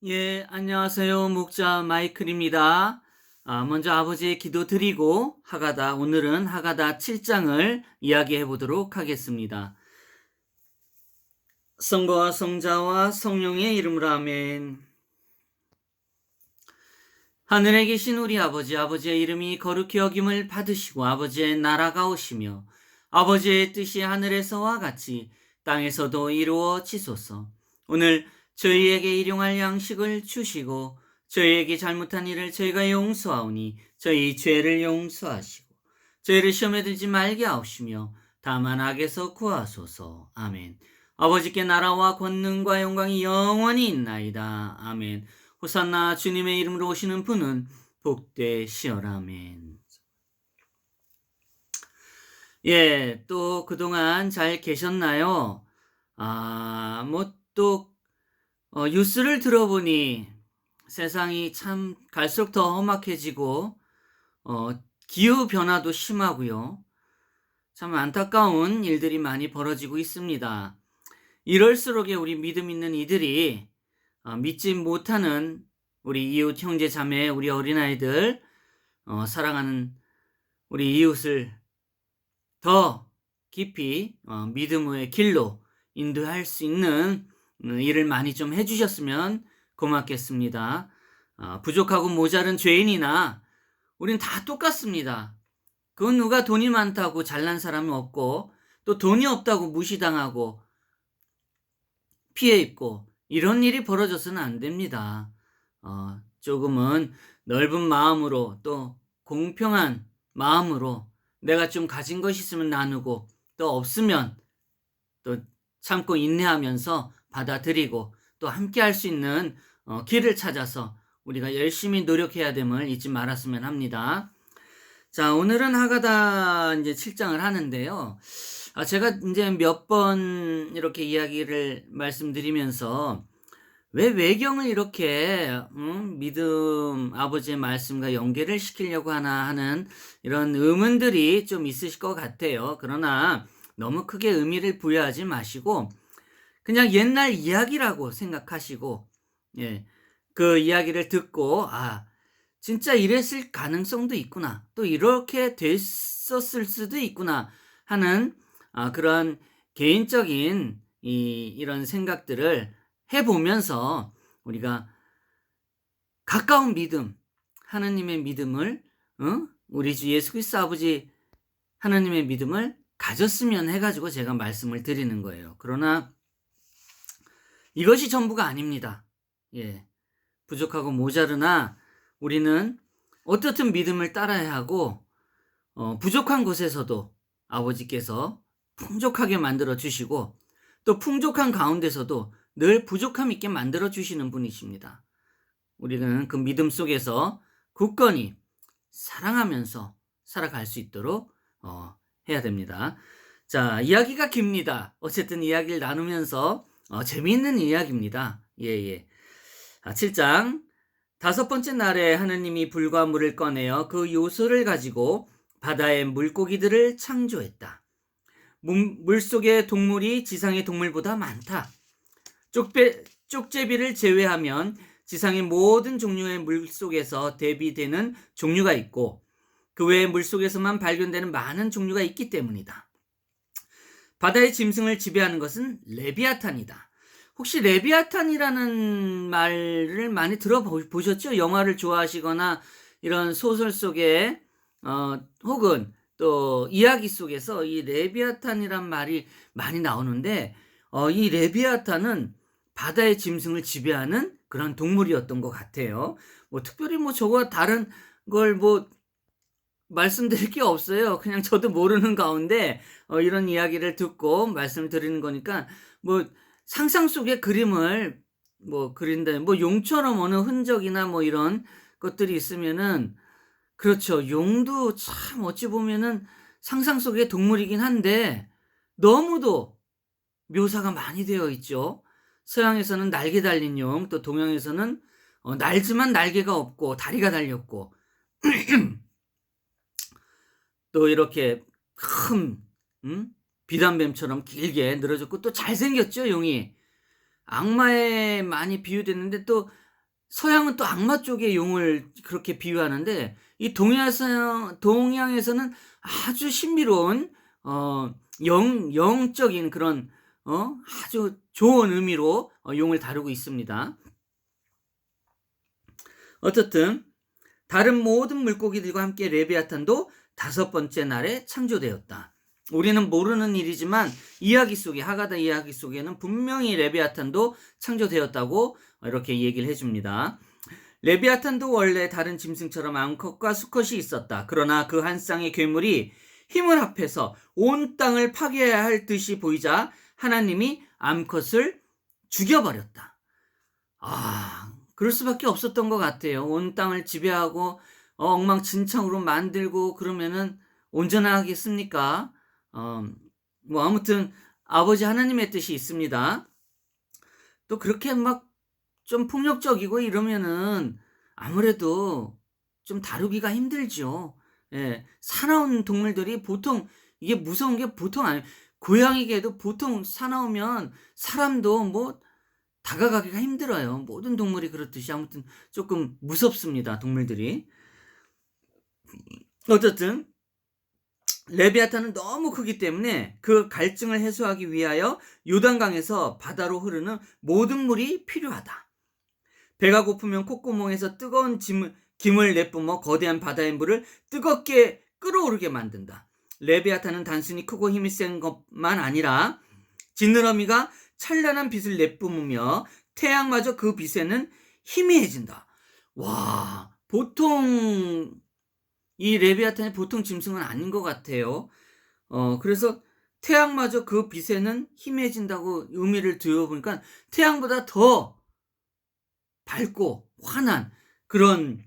예, 안녕하세요. 목자 마이클입니다. 먼저 아버지의 기도 드리고 오늘은 하가다 7장을 이야기해 보도록 하겠습니다. 성부와 성자와 성령의 이름으로 아멘. 하늘에 계신 우리 아버지의 이름이 거룩히 여김을 받으시고 아버지의 나라가 오시며 아버지의 뜻이 하늘에서와 같이 땅에서도 이루어지소서. 오늘 저희에게 일용할 양식을 주시고 저희에게 잘못한 일을 저희가 용서하오니 저희 죄를 용서하시고 저희를 시험에 들지 말게 하옵시며 다만 악에서 구하소서. 아멘. 아버지께 나라와 권능과 영광이 영원히 있나이다. 아멘. 호산나. 주님의 이름으로 오시는 분은 복되시어라. 아멘. 예, 또 그동안 잘 계셨나요? 뉴스를 들어보니 세상이 참 갈수록 더 험악해지고, 기후 변화도 심하고요. 참 안타까운 일들이 많이 벌어지고 있습니다. 이럴수록에 우리 믿음 있는 이들이 믿지 못하는 우리 이웃 형제 자매, 우리 어린아이들, 사랑하는 우리 이웃을 더 깊이 믿음의 길로 인도할 수 있는 일을 많이 좀 해주셨으면 고맙겠습니다. 부족하고 모자른 죄인이나 우린 다 똑같습니다. 그 누가 돈이 많다고 잘난 사람은 없고 또 돈이 없다고 무시당하고 피해 입고 이런 일이 벌어져서는 안 됩니다. 조금은 넓은 마음으로 또 공평한 마음으로 내가 좀 가진 것이 있으면 나누고 또 없으면 또 참고 인내하면서 받아들이고 또 함께 할 수 있는 길을 찾아서 우리가 열심히 노력해야 됨을 잊지 말았으면 합니다. 자, 오늘은 하가다 이제 7장을 하는데요. 제가 이제 몇 번 이렇게 이야기를 말씀드리면서 왜 외경을 이렇게 믿음 아버지의 말씀과 연계를 시키려고 하나 하는 이런 의문들이 좀 있으실 것 같아요. 그러나 너무 크게 의미를 부여하지 마시고 그냥 옛날 이야기라고 생각하시고, 예, 그 이야기를 듣고 진짜 이랬을 가능성도 있구나, 또 이렇게 됐었을 수도 있구나 하는 그런 개인적인 이런 생각들을 해보면서 우리가 가까운 믿음, 하느님의 믿음을, 우리 주 예수 그리스도 아버지 하느님의 믿음을 가졌으면 해가지고 제가 말씀을 드리는 거예요. 그러나 이것이 전부가 아닙니다. 예, 부족하고 모자르나 우리는 어떻든 믿음을 따라야 하고, 부족한 곳에서도 아버지께서 풍족하게 만들어 주시고 또 풍족한 가운데서도 늘 부족함 있게 만들어 주시는 분이십니다. 우리는 그 믿음 속에서 굳건히 사랑하면서 살아갈 수 있도록 해야 됩니다. 자, 이야기가 깁니다. 어쨌든 이야기를 나누면서 재미있는 이야기입니다. 예. 7장 5번째 날에 하느님이 불과 물을 꺼내어 그 요소를 가지고 바다의 물고기들을 창조했다. 물속의 동물이 지상의 동물보다 많다. 쪽제비를 제외하면 지상의 모든 종류의 물속에서 대비되는 종류가 있고 그 외의 물속에서만 발견되는 많은 종류가 있기 때문이다. 바다의 짐승을 지배하는 것은 레비아탄이다. 혹시 레비아탄이라는 말을 많이 들어보셨죠? 영화를 좋아하시거나 이런 소설 속에 혹은 또 이야기 속에서 이 레비아탄이란 말이 많이 나오는데, 이 레비아탄은 바다의 짐승을 지배하는 그런 동물이었던 것 같아요. 특별히 저와 다른 걸 말씀드릴 게 없어요. 그냥 저도 모르는 가운데 이런 이야기를 듣고 말씀드리는 거니까 상상 속의 그림을 그린다. 용처럼 어느 흔적이나 이런 것들이 있으면은, 그렇죠. 용도 참 어찌 보면은 상상 속의 동물이긴 한데 너무도 묘사가 많이 되어 있죠. 서양에서는 날개 달린 용, 또 동양에서는 날지만 날개가 없고 다리가 달렸고 또 이렇게 큰 비단뱀처럼 길게 늘어졌고 또 잘생겼죠, 용이. 악마에 많이 비유됐는데 또 서양은 또 악마 쪽의 용을 그렇게 비유하는데 이 동양에서는 아주 신비로운 영적인 그런 아주 좋은 의미로 용을 다루고 있습니다. 어떻든 다른 모든 물고기들과 함께 레비아탄도 5번째 날에 창조되었다. 우리는 모르는 일이지만 하가다 이야기 속에는 분명히 레비아탄도 창조되었다고 이렇게 얘기를 해줍니다. 레비아탄도 원래 다른 짐승처럼 암컷과 수컷이 있었다. 그러나 그 한 쌍의 괴물이 힘을 합해서 온 땅을 파괴해야 할 듯이 보이자 하나님이 암컷을 죽여버렸다. 그럴 수밖에 없었던 것 같아요. 온 땅을 지배하고 엉망진창으로 만들고 그러면은 온전하겠습니까? 아무튼 아버지 하나님의 뜻이 있습니다. 또 그렇게 막 좀 폭력적이고 이러면은 아무래도 좀 다루기가 힘들죠. 예, 사나운 동물들이 보통 이게 무서운 게 보통 아니에요. 고양이에게도 보통 사나우면 사람도 뭐 다가가기가 힘들어요. 모든 동물이 그렇듯이 아무튼 조금 무섭습니다. 동물들이. 어쨌든 레비아탄은 너무 크기 때문에 그 갈증을 해소하기 위하여 요단강에서 바다로 흐르는 모든 물이 필요하다. 배가 고프면 콧구멍에서 뜨거운 김을 내뿜어 거대한 바다의 물을 뜨겁게 끓어오르게 만든다. 레비아탄은 단순히 크고 힘이 센 것만 아니라 지느러미가 찬란한 빛을 내뿜으며 태양마저 그 빛에는 희미해진다. 와, 보통 이 레비아탄이 보통 짐승은 아닌 것 같아요. 그래서 태양마저 그 빛에는 희미해진다고 의미를 들어보니까 태양보다 더 밝고 환한 그런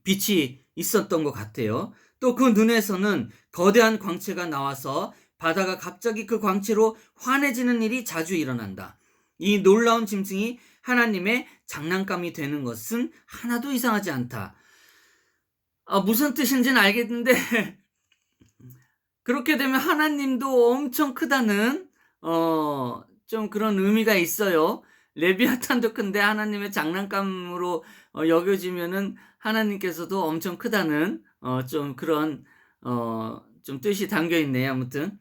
빛이 있었던 것 같아요. 또 그 눈에서는 거대한 광채가 나와서 바다가 갑자기 그 광채로 환해지는 일이 자주 일어난다. 이 놀라운 짐승이 하나님의 장난감이 되는 것은 하나도 이상하지 않다. 무슨 뜻인지는 알겠는데 그렇게 되면 하나님도 엄청 크다는 좀 그런 의미가 있어요. 레비아탄도 큰데 하나님의 장난감으로 여겨지면은 하나님께서도 엄청 크다는 좀 그런 좀 뜻이 담겨 있네요. 아무튼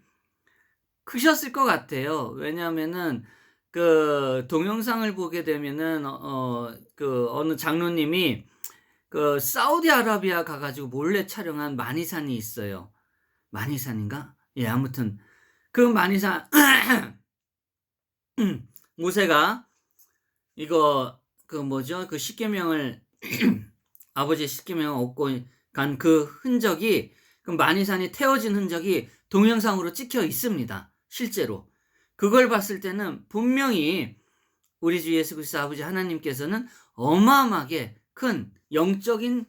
크셨을 것 같아요. 왜냐하면은 그 동영상을 보게 되면은 그 어느 장로님이 그 사우디아라비아 가가지고 몰래 촬영한 마니산이 있어요. 마니산인가? 예, 아무튼 그 마니산 모세가 이거 그 뭐죠? 그 십계명을 아버지의 십계명을 얻고 간 그 흔적이 그 마니산이 태워진 흔적이 동영상으로 찍혀 있습니다. 실제로 그걸 봤을 때는 분명히 우리 주 예수 그리스도 아버지 하나님께서는 어마어마하게 큰 영적인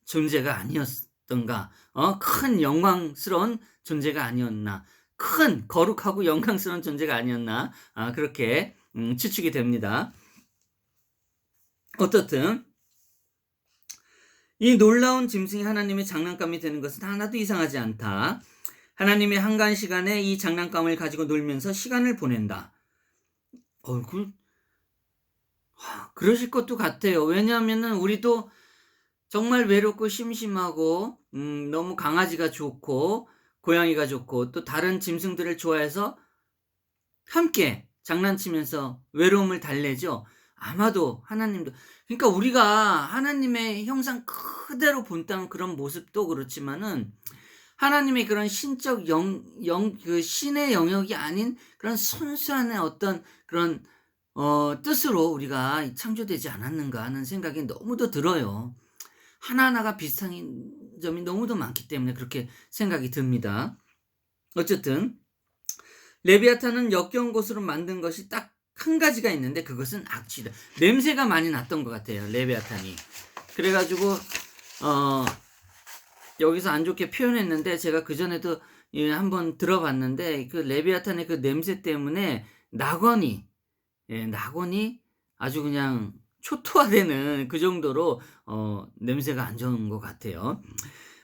존재가 아니었던가, 큰 영광스러운 존재가 아니었나, 큰 거룩하고 영광스러운 존재가 아니었나, 그렇게 추측이 됩니다. 어떻든 이 놀라운 짐승이 하나님의 장난감이 되는 것은 하나도 이상하지 않다. 하나님의 한가한 시간에 이 장난감을 가지고 놀면서 시간을 보낸다. 그러실 것도 같아요. 왜냐하면은 우리도 정말 외롭고 심심하고 너무 강아지가 좋고 고양이가 좋고 또 다른 짐승들을 좋아해서 함께 장난치면서 외로움을 달래죠. 아마도 하나님도 그러니까 우리가 하나님의 형상 그대로 본다는 그런 모습도 그렇지만은 하나님의 그런 신적 그 신의 영역이 아닌 그런 순수한 어떤 그런 뜻으로 우리가 창조되지 않았는가 하는 생각이 너무도 들어요. 하나하나가 비슷한 점이 너무도 많기 때문에 그렇게 생각이 듭니다. 어쨌든 레비아탄은 역겨운 것으로 만든 것이 딱 한 가지가 있는데 그것은 악취다. 냄새가 많이 났던 것 같아요. 레비아탄이. 그래가지고 여기서 안 좋게 표현했는데 제가 그전에도 한번 들어봤는데 그 레비아탄의 그 냄새 때문에 낙원이 아주 그냥 초토화되는 그 정도로 냄새가 안 좋은 것 같아요.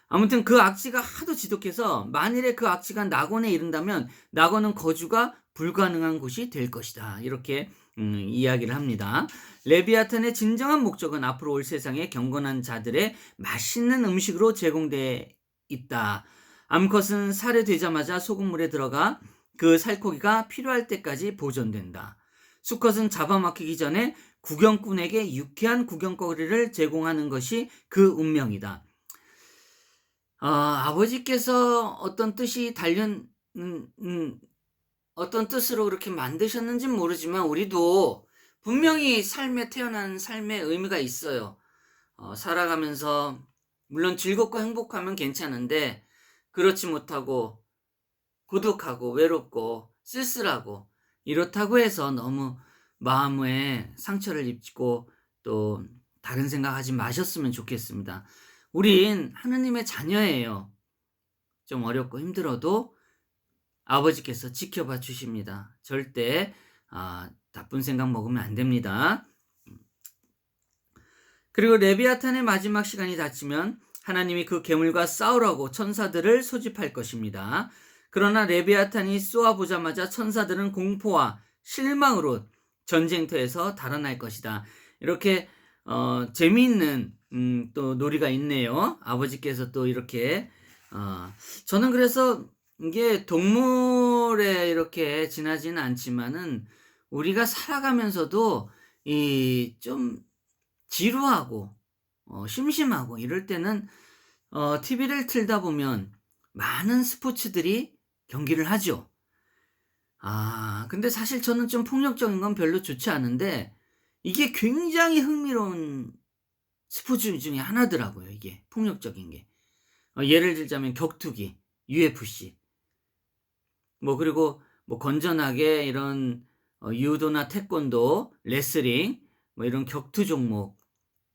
아무튼 그 악취가 하도 지독해서 만일에 그 악취가 낙원에 이른다면 낙원은 거주가 불가능한 곳이 될 것이다. 이렇게 이야기를 합니다. 레비아탄의 진정한 목적은 앞으로 올 세상에 경건한 자들의 맛있는 음식으로 제공돼 있다. 암컷은 살해되자마자 소금물에 들어가 그 살코기가 필요할 때까지 보존된다. 수컷은 잡아먹히기 전에 구경꾼에게 유쾌한 구경거리를 제공하는 것이 그 운명이다. 아버지께서 어떤 뜻이 어떤 뜻으로 그렇게 만드셨는지는 모르지만 우리도 분명히 삶에 태어난 삶의 의미가 있어요. 살아가면서 물론 즐겁고 행복하면 괜찮은데 그렇지 못하고 고독하고 외롭고 쓸쓸하고 이렇다고 해서 너무 마음에 상처를 입고 또 다른 생각하지 마셨으면 좋겠습니다. 우린 하느님의 자녀예요. 좀 어렵고 힘들어도 아버지께서 지켜봐 주십니다. 절대 나쁜 생각 먹으면 안 됩니다. 그리고 레비아탄의 마지막 시간이 닥치면 하나님이 그 괴물과 싸우라고 천사들을 소집할 것입니다. 그러나 레비아탄이 쏘아보자마자 천사들은 공포와 실망으로 전쟁터에서 달아날 것이다. 이렇게 재미있는 또 놀이가 있네요. 아버지께서 또 이렇게 저는 그래서 이게 동물에 이렇게 지나지는 않지만은 우리가 살아가면서도 이 좀 지루하고 심심하고 이럴 때는 TV를 틀다 보면 많은 스포츠들이 경기를 하죠. 근데 사실 저는 좀 폭력적인 건 별로 좋지 않은데 이게 굉장히 흥미로운 스포츠 중에 하나더라고요. 이게 폭력적인 게. 예를 들자면 격투기, UFC. 그리고 건전하게 이런 유도나 태권도, 레슬링, 이런 격투 종목,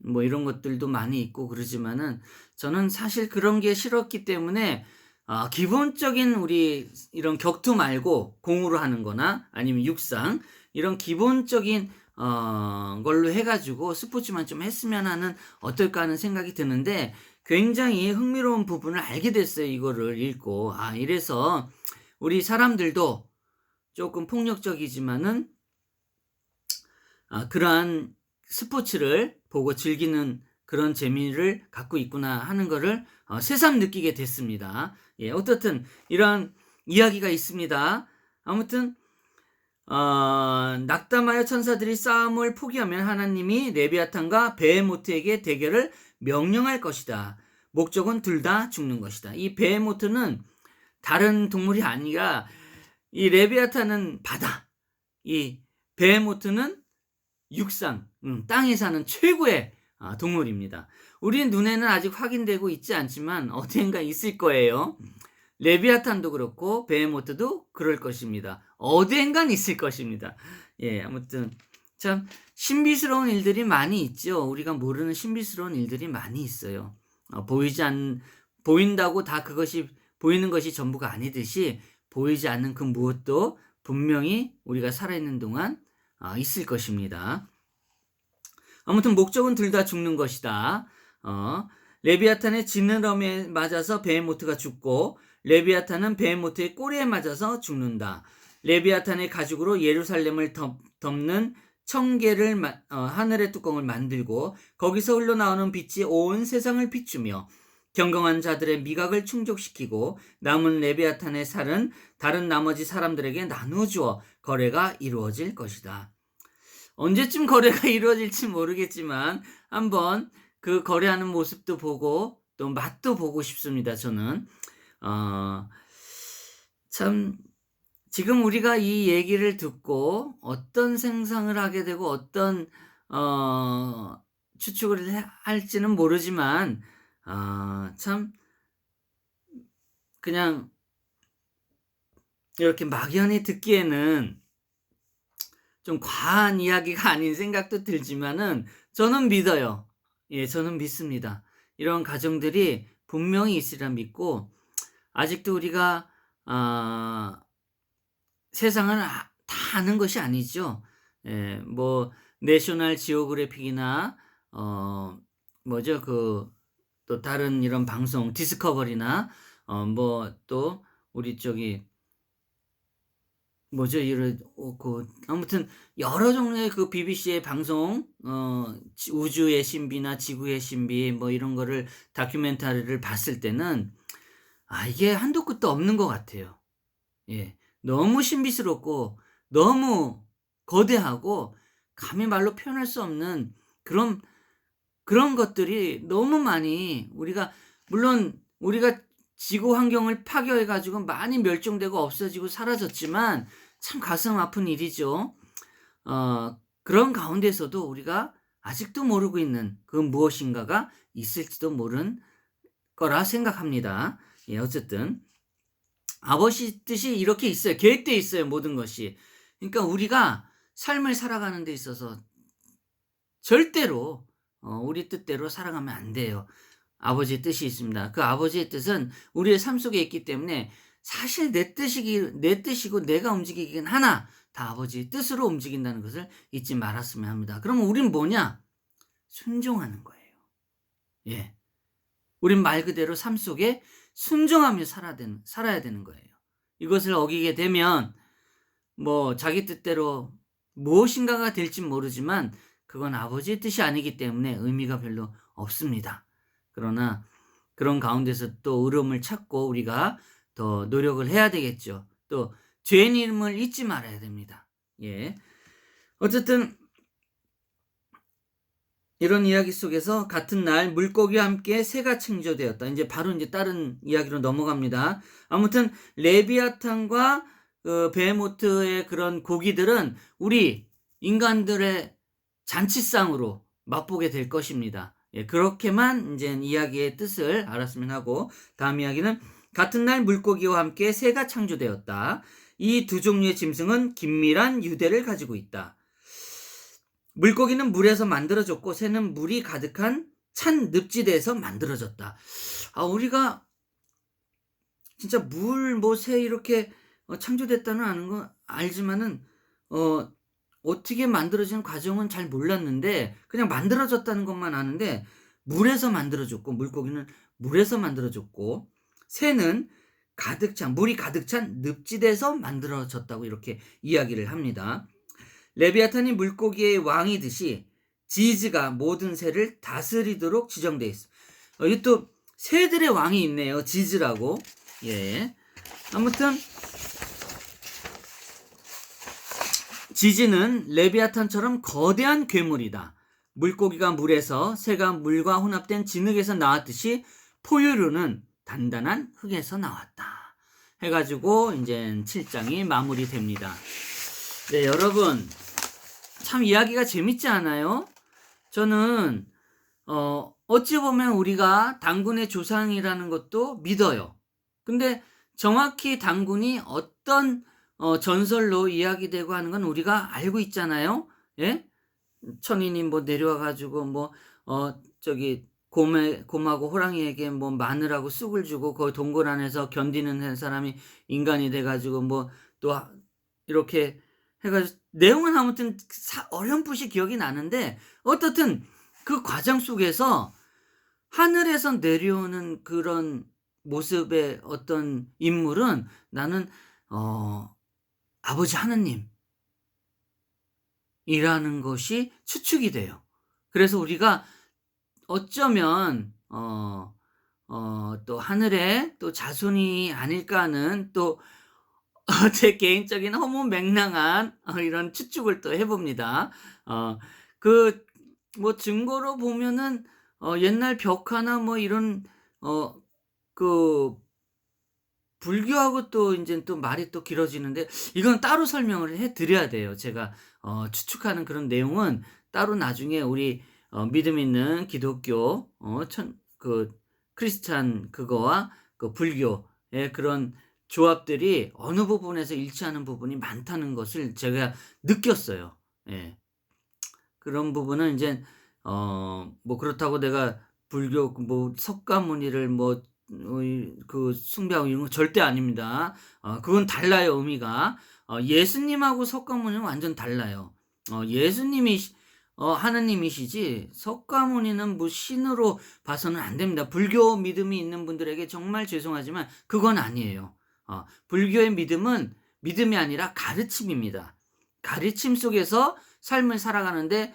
이런 것들도 많이 있고 그러지만은 저는 사실 그런 게 싫었기 때문에 기본적인 우리 이런 격투 말고 공으로 하는 거나 아니면 육상 이런 기본적인 걸로 해가지고 스포츠만 좀 했으면 하는 어떨까 하는 생각이 드는데 굉장히 흥미로운 부분을 알게 됐어요. 이거를 읽고. 이래서 우리 사람들도 조금 폭력적이지만은 그러한 스포츠를 보고 즐기는 그런 재미를 갖고 있구나 하는 거를 새삼 느끼게 됐습니다. 어떻든 이런 이야기가 있습니다. 아무튼 낙담하여 천사들이 싸움을 포기하면 하나님이 레비아탄과 베헤모트에게 대결을 명령할 것이다. 목적은 둘 다 죽는 것이다. 이 베헤모트는 다른 동물이 아니라 이 레비아탄은 바다, 이 베헤모트는 육상, 땅에 사는 최고의 동물입니다. 우리 눈에는 아직 확인되고 있지 않지만 어딘가 있을 거예요. 레비아탄도 그렇고 베헤모트도 그럴 것입니다. 어딘가 있을 것입니다. 아무튼 참 신비스러운 일들이 많이 있죠. 우리가 모르는 신비스러운 일들이 많이 있어요. 보인다고 다 그것이 보이는 것이 전부가 아니듯이 보이지 않는 그 무엇도 분명히 우리가 살아있는 동안 있을 것입니다. 아무튼 목적은 둘 다 죽는 것이다. 레비아탄의 지느러미에 맞아서 베헤모트가 죽고 레비아탄은 베헤모트의 꼬리에 맞아서 죽는다. 레비아탄의 가죽으로 예루살렘을 덮는 청개를 하늘의 뚜껑을 만들고 거기서 흘러나오는 빛이 온 세상을 비추며 경건한 자들의 미각을 충족시키고 남은 레비아탄의 살은 다른 나머지 사람들에게 나누어 주어 거래가 이루어질 것이다. 언제쯤 거래가 이루어질지 모르겠지만 한번 그 거래하는 모습도 보고 또 맛도 보고 싶습니다. 저는 참 지금 우리가 이 얘기를 듣고 어떤 생각을 하게 되고 어떤 추측을 할지는 모르지만 참 그냥 이렇게 막연히 듣기에는 좀 과한 이야기가 아닌 생각도 들지만은 저는 믿어요. 저는 믿습니다. 이런 가정들이 분명히 있으리라 믿고 아직도 우리가 세상을 다 아는 것이 아니죠. 내셔널 지오그래픽이나 또 다른 이런 방송 디스커버리나 또 우리 뭐죠? 아무튼 여러 종류의 그 BBC의 방송, 우주의 신비나 지구의 신비 뭐 이런 거를 다큐멘터리를 봤을 때는 이게 한도 끝도 없는 것 같아요. 예. 너무 신비스럽고 너무 거대하고 감히 말로 표현할 수 없는 그런 것들이 너무 많이 물론 우리가 지구 환경을 파괴해 가지고 많이 멸종되고 없어지고 사라졌지만 참 가슴 아픈 일이죠. 그런 가운데서도 우리가 아직도 모르고 있는 그 무엇인가가 있을지도 모른 거라 생각합니다. 예, 어쨌든 아버지 뜻이 이렇게 있어요. 계획되어 있어요, 모든 것이. 그러니까 우리가 삶을 살아가는 데 있어서 절대로 우리 뜻대로 살아가면 안 돼요. 아버지의 뜻이 있습니다. 그 아버지의 뜻은 우리의 삶 속에 있기 때문에 사실 내 뜻이고 내가 움직이긴 하나 다 아버지의 뜻으로 움직인다는 것을 잊지 말았으면 합니다. 그러면 우린 뭐냐? 순종하는 거예요. 예. 우린 말 그대로 삶 속에 순종하며 살아야 되는 거예요. 이것을 어기게 되면 뭐 자기 뜻대로 무엇인가가 될진 모르지만 그건 아버지의 뜻이 아니기 때문에 의미가 별로 없습니다. 그러나 그런 가운데서 또 의로움을 찾고 우리가 더 노력을 해야 되겠죠. 또 죄인임을 잊지 말아야 됩니다. 예. 어쨌든 이런 이야기 속에서 같은 날 물고기와 함께 새가 창조되었다. 이제 바로 이제 다른 이야기로 넘어갑니다. 아무튼 레비아탄과 베헤모트의 그런 고기들은 우리 인간들의 잔치상으로 맛보게 될 것입니다. 예, 그렇게만 이제 이야기의 뜻을 알았으면 하고, 다음 이야기는 같은 날 물고기와 함께 새가 창조되었다. 이 두 종류의 짐승은 긴밀한 유대를 가지고 있다. 물고기는 물에서 만들어졌고 새는 물이 가득한 찬 늪지대에서 만들어졌다. 우리가 진짜 새 이렇게 창조됐다는 아는 거 알지만은 어떻게 만들어지는 과정은 잘 몰랐는데 그냥 만들어졌다는 것만 아는데 물에서 만들어졌고 물고기는 물에서 만들어졌고 새는 물이 가득 찬 늪지대에서 만들어졌다고 이렇게 이야기를 합니다. 레비아탄이 물고기의 왕이듯이 지즈가 모든 새를 다스리도록 지정되어 있습니다. 이게 또 새들의 왕이 있네요. 지즈라고. 예. 아무튼 지즈는 레비아탄처럼 거대한 괴물이다. 물고기가 물에서, 새가 물과 혼합된 진흙에서 나왔듯이 포유류는 단단한 흙에서 나왔다. 해가지고 이제 7장이 마무리됩니다. 네, 여러분 참 이야기가 재밌지 않아요? 저는 어찌 보면 우리가 단군의 조상이라는 것도 믿어요. 근데 정확히 단군이 어떤 전설로 이야기되고 하는 건 우리가 알고 있잖아요. 예? 천인이 내려와 가지고 곰하고 호랑이에게 마늘하고 쑥을 주고 그 동굴 안에서 견디는 사람이 인간이 돼 가지고 또 이렇게 해가지고 내용은 아무튼 어렴풋이 기억이 나는데 어떻든 그 과정 속에서 하늘에서 내려오는 그런 모습의 어떤 인물은 나는 아버지 하느님이라는 것이 추측이 돼요. 그래서 우리가 어쩌면 또 하늘의 또 자손이 아닐까 하는 또 제 개인적인 허무맹랑한 이런 추측을 또 해봅니다. 증거로 보면은 옛날 벽화나 이런 그 불교하고 또 이제 또 말이 또 길어지는데 이건 따로 설명을 해드려야 돼요. 제가 추측하는 그런 내용은 따로 나중에 우리 믿음 있는 기독교 크리스찬 그거와 그 불교의 그런 조합들이 어느 부분에서 일치하는 부분이 많다는 것을 제가 느꼈어요. 예. 그런 부분은 이제 그렇다고 내가 불교 석가모니를 숭배하고 이런 거 절대 아닙니다. 그건 달라요, 의미가. 예수님하고 석가모니는 완전 달라요. 예수님이 하느님이시지 석가모니는 신으로 봐서는 안 됩니다. 불교 믿음이 있는 분들에게 정말 죄송하지만 그건 아니에요. 불교의 믿음은 믿음이 아니라 가르침입니다. 가르침 속에서 삶을 살아가는데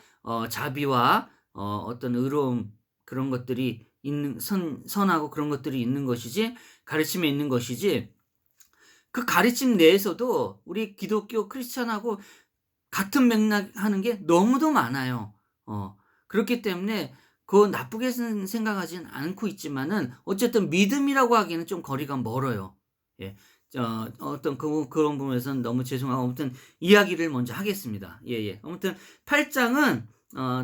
자비와 어떤 의로움 그런 것들이 있는 선하고 그런 것들이 있는 것이지 가르침에 있는 것이지 그 가르침 내에서도 우리 기독교 크리스천하고 같은 맥락 하는 게 너무도 많아요. 그렇기 때문에 나쁘게 생각하진 않고 있지만은 어쨌든 믿음이라고 하기에는 좀 거리가 멀어요. 예. 어떤 그런 부분에서는 너무 죄송하고 아무튼 이야기를 먼저 하겠습니다. 예예. 아무튼 8 장은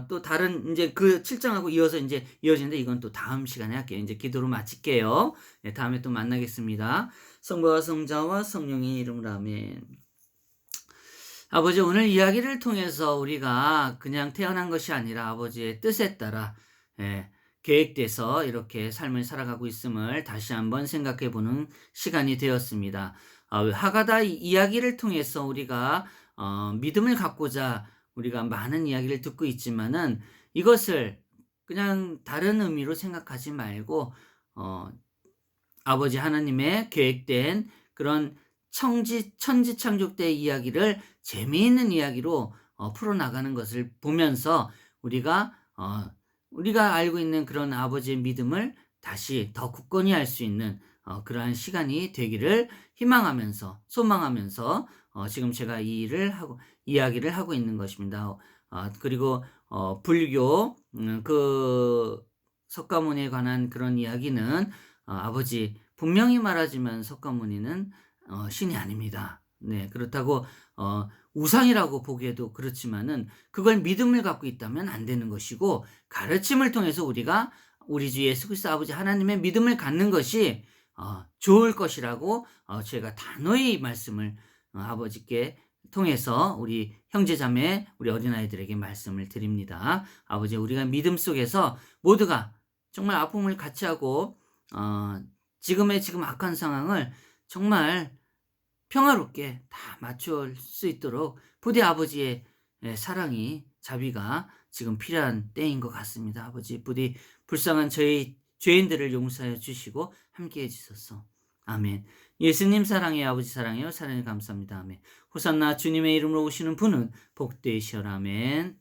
또 다른 인제 그 7 장하고 이어서 인제 이어지는데 이건 또 다음 시간에 할게요. 인제 기도로 마칠게요. 예 다음에 또 만나겠습니다. 성부와 성자와 성령의 이름으로 아멘. 아버지 오늘 이야기를 통해서 우리가 그냥 태어난 것이 아니라 아버지의 뜻에 따라 예, 계획돼서 이렇게 삶을 살아가고 있음을 다시 한번 생각해 보는 시간이 되었습니다. 하가다 이야기를 통해서 우리가 믿음을 갖고자 우리가 많은 이야기를 듣고 있지만은 이것을 그냥 다른 의미로 생각하지 말고 어, 아버지 하나님의 계획된 그런 천지창조 때 이야기를 재미있는 이야기로 풀어나가는 것을 보면서 우리가 알고 있는 그런 아버지의 믿음을 다시 더 굳건히 할 수 있는 그러한 시간이 되기를 희망하면서 소망하면서 지금 제가 이야기를 하고 있는 것입니다. 그리고 불교 그 석가모니에 관한 그런 이야기는 아버지 분명히 말하지만 석가모니는 신이 아닙니다. 네, 그렇다고 우상이라고 보기에도 그렇지만은 그걸 믿음을 갖고 있다면 안 되는 것이고 가르침을 통해서 우리가 우리 주 예수 그리스도 아버지 하나님의 믿음을 갖는 것이 좋을 것이라고 제가 단호히 말씀을 아버지께 통해서 우리 형제자매 우리 어린아이들에게 말씀을 드립니다. 아버지 우리가 믿음 속에서 모두가 정말 아픔을 같이 하고 지금 악한 상황을 정말 평화롭게 다 맞출 수 있도록 부디 아버지의 사랑이 자비가 지금 필요한 때인 것 같습니다. 아버지 부디 불쌍한 저희 죄인들을 용서하여 주시고 함께해 주소서. 아멘. 예수님 사랑해요. 아버지 사랑해요. 사랑해 감사합니다. 아멘. 호산나 주님의 이름으로 오시는 분은 복되시오라. 아멘.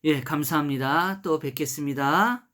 예, 감사합니다. 또 뵙겠습니다.